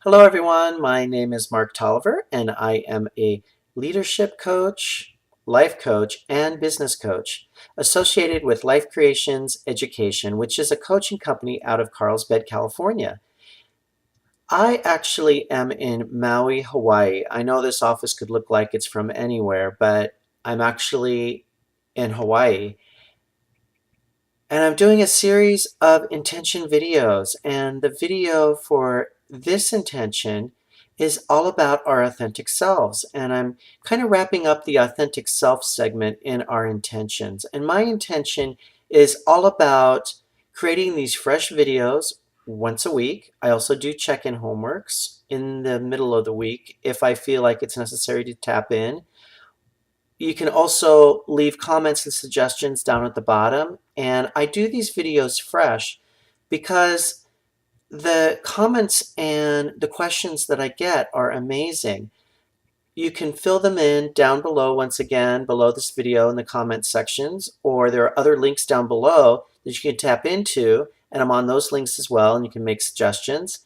Hello, everyone. My name is Marc Tolliver, and I am a leadership coach, life coach, and business coach associated with Life Creations Education, which is a coaching company out of Carlsbad, California. I actually am in Maui, Hawaii. I know this office could look like it's from anywhere, but I'm actually in Hawaii. And I'm doing a series of intention videos, and the video for this intention is all about our authentic selves. And I'm kind of wrapping up the authentic self segment in our intentions. And my intention is all about creating these fresh videos once a week. I also do check-in homeworks in the middle of the week if I feel like it's necessary to tap in. You can also leave comments and suggestions down at the bottom. And I do these videos fresh because the comments and the questions that I get are amazing. You can fill them in down below, once again, below this video in the comment sections, or there are other links down below that you can tap into, and I'm on those links as well, and you can make suggestions.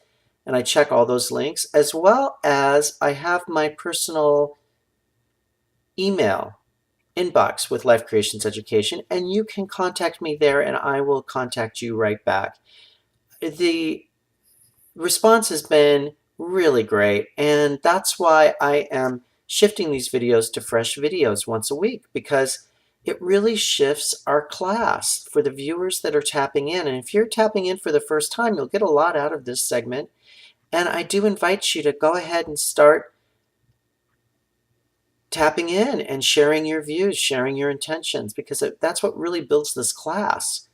And I check all those links, as well as I have my personal email inbox with Life Creations Education, and you can contact me there and I will contact you right back. The response has been really great, and that's why I am shifting these videos to fresh videos once a week, because it really shifts our class for the viewers that are tapping in. And if you're tapping in for the first time, you'll get a lot out of this segment. And I do invite you to go ahead and start tapping in and sharing your views, sharing your intentions, because that's what really builds this class.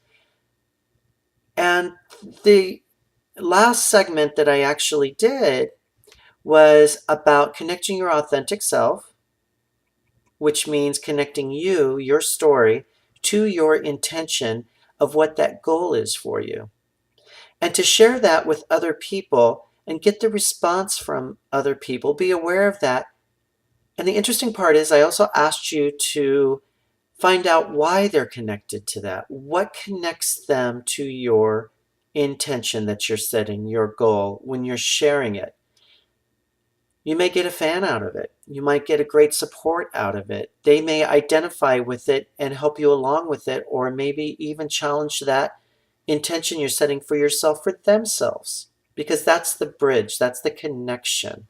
And the last segment that I actually did was about connecting your authentic self, which means connecting you, your story, to your intention of what that goal is for you. And to share that with other people and get the response from other people, be aware of that. And the interesting part is I also asked you to find out why they're connected to that. What connects them to your intention that you're setting, your goal, when you're sharing it? You may get a fan out of it. You might get a great support out of it. They may identify with it and help you along with it, or maybe even challenge that intention you're setting for yourself for themselves. Because that's the bridge, that's the connection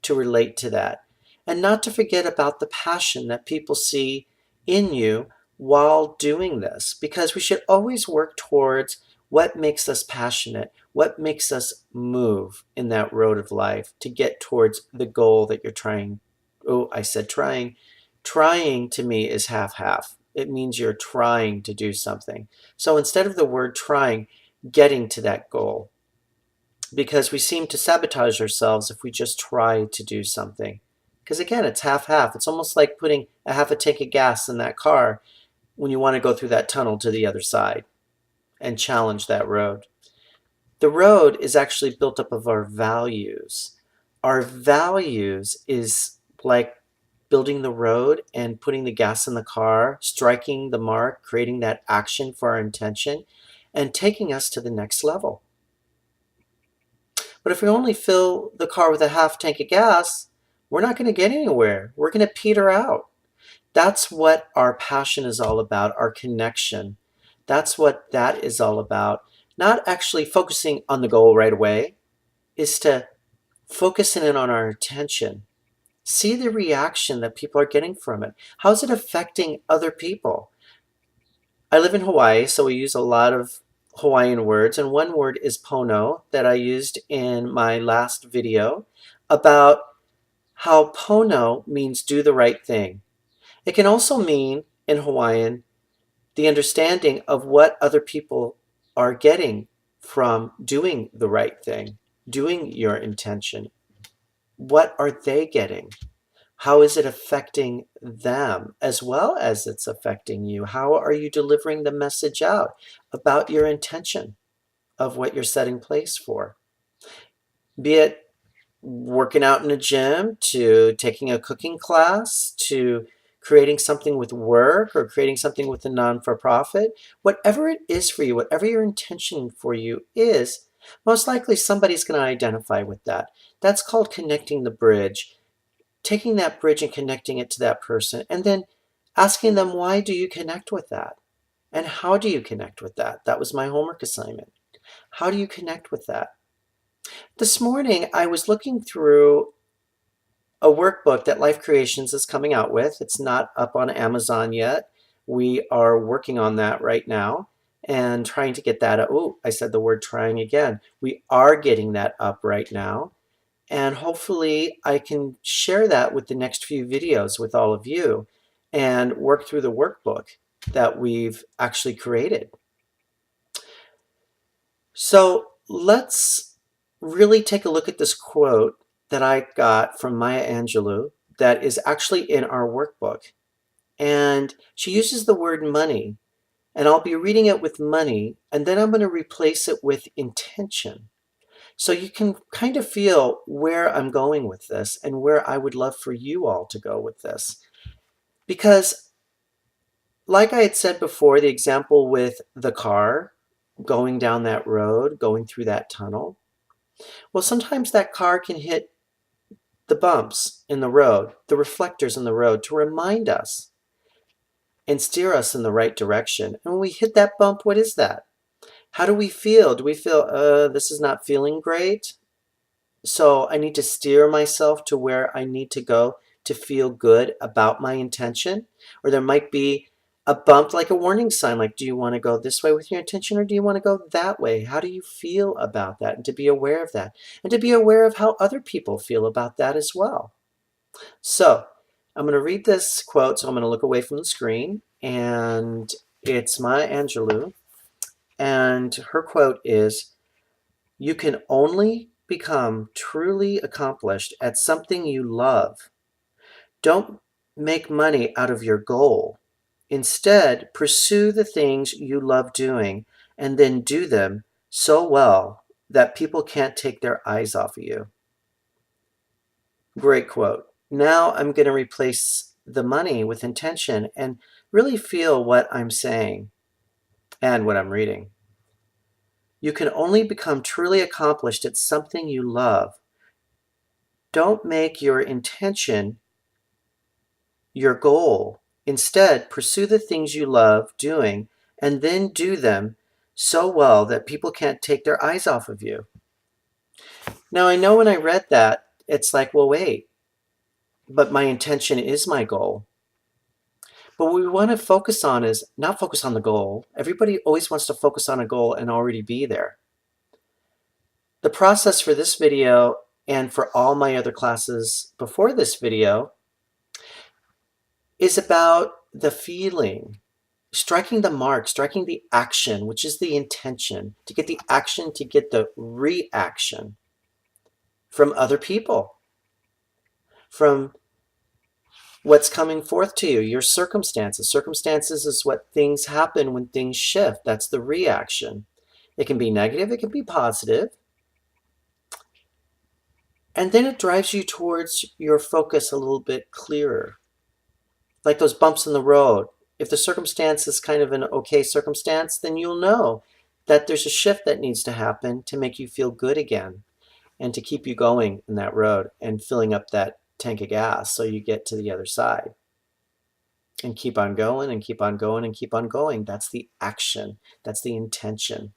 to relate to that. And not to forget about the passion that people see in you while doing this, because we should always work towards what makes us passionate, what makes us move in that road of life to get towards the goal that you're trying. Oh, I said trying. Trying to me is half-half. It means you're trying to do something. So instead of the word trying, getting to that goal, because we seem to sabotage ourselves if we just try to do something. Because again, it's half-half. It's almost like putting a half a tank of gas in that car when you want to go through that tunnel to the other side and challenge that road. The road is actually built up of our values. Our values is like building the road and putting the gas in the car, striking the mark, creating that action for our intention, and taking us to the next level. But if we only fill the car with a half tank of gas, we're not going to get anywhere. We're going to peter out. That's what our passion is all about, our connection. That's what that is all about. Not actually focusing on the goal right away, is to focus in on our attention. See the reaction that people are getting from it. How's it affecting other people? I live in Hawaii, so we use a lot of Hawaiian words, and one word is pono that I used in my last video about how pono means do the right thing. It can also mean, in Hawaiian, the understanding of what other people are getting from doing the right thing, doing your intention. What are they getting? How is it affecting them as well as it's affecting you? How are you delivering the message out about your intention of what you're setting place for? Be it working out in a gym, to taking a cooking class, to creating something with work, or creating something with a non-for-profit, whatever it is for you, whatever your intention for you is, Most likely somebody's going to identify with that. That's called connecting the bridge, taking that bridge and connecting it to that person, and then asking them, why do you connect with that? And how do you connect with that? That was my homework assignment. How do you connect with that? This morning, I was looking through a workbook that Life Creations is coming out with. It's not up on Amazon yet. We are working on that right now and trying to get that. Oh, I said the word trying again. We are getting that up right now. And hopefully I can share that with the next few videos with all of you and work through the workbook that we've actually created. So let's really take a look at this quote that I got from Maya Angelou that is actually in our workbook. And she uses the word money, and I'll be reading it with money, and then I'm going to replace it with intention. So you can kind of feel where I'm going with this and where I would love for you all to go with this. Because, like I had said before, the example with the car going down that road, going through that tunnel, well, sometimes that car can hit the bumps in the road, the reflectors in the road to remind us and steer us in the right direction. And when we hit that bump, what is that? How do we feel? Do we feel, this is not feeling great? So I need to steer myself to where I need to go to feel good about my intention. Or there might be a bump like a warning sign, like, do you want to go this way with your intention or do you want to go that way? How do you feel about that? And to be aware of that. And to be aware of how other people feel about that as well. So I'm going to read this quote. So I'm going to look away from the screen. And it's Maya Angelou. And her quote is, "You can only become truly accomplished at something you love. Don't make money out of your goal. Instead, pursue the things you love doing and then do them so well that people can't take their eyes off of you." Great quote. Now I'm going to replace the money with intention and really feel what I'm saying and what I'm reading. You can only become truly accomplished at something you love. Don't make your intention your goal. Instead, pursue the things you love doing and then do them so well that people can't take their eyes off of you. Now, I know when I read that, it's like, well, wait, but my intention is my goal. But what we want to focus on is not focus on the goal. Everybody always wants to focus on a goal and already be there. The process for this video and for all my other classes before this video is about the feeling, striking the mark, striking the action, which is the intention, to get the action, to get the reaction from other people, from what's coming forth to you, your circumstances. Circumstances is what things happen when things shift. That's the reaction. It can be negative, it can be positive. And then it drives you towards your focus a little bit clearer. Like those bumps in the road. If the circumstance is kind of an okay circumstance, then you'll know that there's a shift that needs to happen to make you feel good again and to keep you going in that road and filling up that tank of gas so you get to the other side. And keep on going and keep on going and keep on going. That's the action. That's the intention.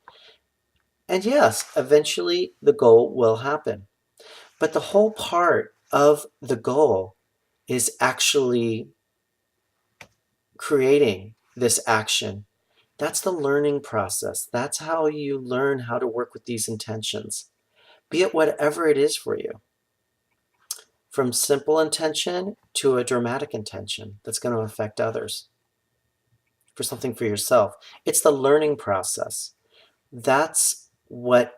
And yes, eventually the goal will happen. But the whole part of the goal is actually creating this action. That's the learning process. That's how you learn how to work with these intentions, be it whatever it is for you. From simple intention to a dramatic intention that's going to affect others, for something for yourself. It's the learning process. That's what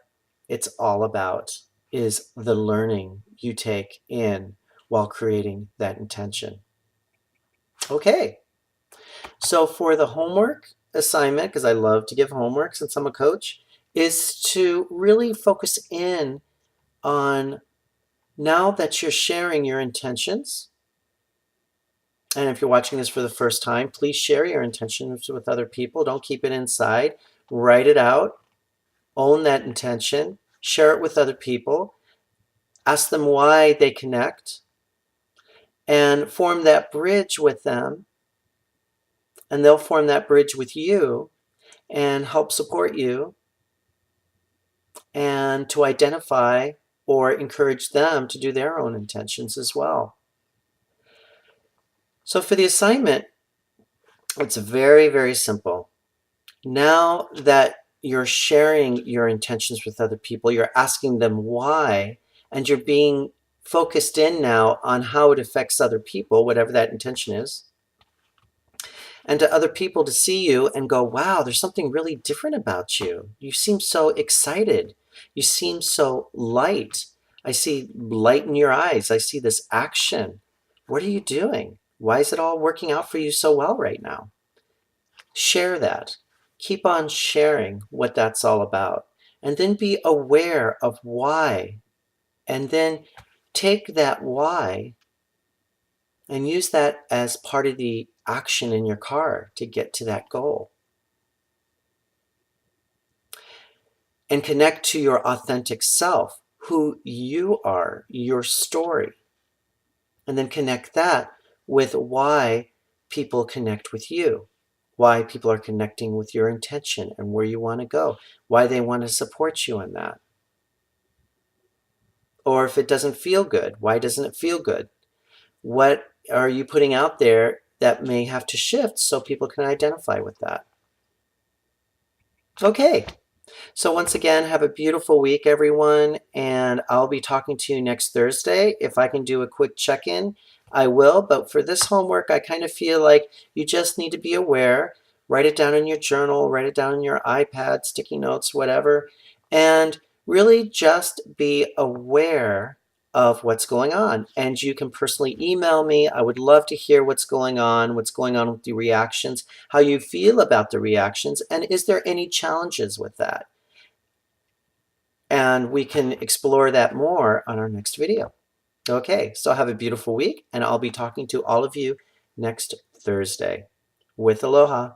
it's all about, is the learning you take in while creating that intention. Okay, so for the homework assignment, because I love to give homework since I'm a coach, is to really focus in on, now that you're sharing your intentions, and if you're watching this for the first time, please share your intentions with other people. Don't keep it inside. Write it out. own that intention, share it with other people, ask them why they connect, and form that bridge with them. And they'll form that bridge with you and help support you and to identify or encourage them to do their own intentions as well. So for the assignment, it's very, very simple. Now that you're sharing your intentions with other people, you're asking them why, and you're being focused in now on how it affects other people, whatever that intention is, and to other people to see you and go, wow, there's something really different about you. You seem so excited. You seem so light. I see light in your eyes. I see this action. What are you doing? Why is it all working out for you so well right now? Share that. Keep on sharing what that's all about. And then be aware of why. And then take that why and use that as part of the action in your car to get to that goal. And connect to your authentic self, who you are, your story. And then connect that with why people connect with you, why people are connecting with your intention and where you want to go, why they want to support you in that. Or if it doesn't feel good, why doesn't it feel good? What are you putting out there that may have to shift so people can identify with that? Okay. So once again, have a beautiful week, everyone, and I'll be talking to you next Thursday. If I can do a quick check-in, I will, but for this homework, I kind of feel like you just need to be aware. Write it down in your journal, write it down in your iPad, sticky notes, whatever, and really just be aware of what's going on. And you can personally email me. I would love to hear what's going on with the reactions, how you feel about the reactions, and is there any challenges with that? And we can explore that more on our next video. Okay, so have a beautiful week, and I'll be talking to all of you next Thursday. With aloha.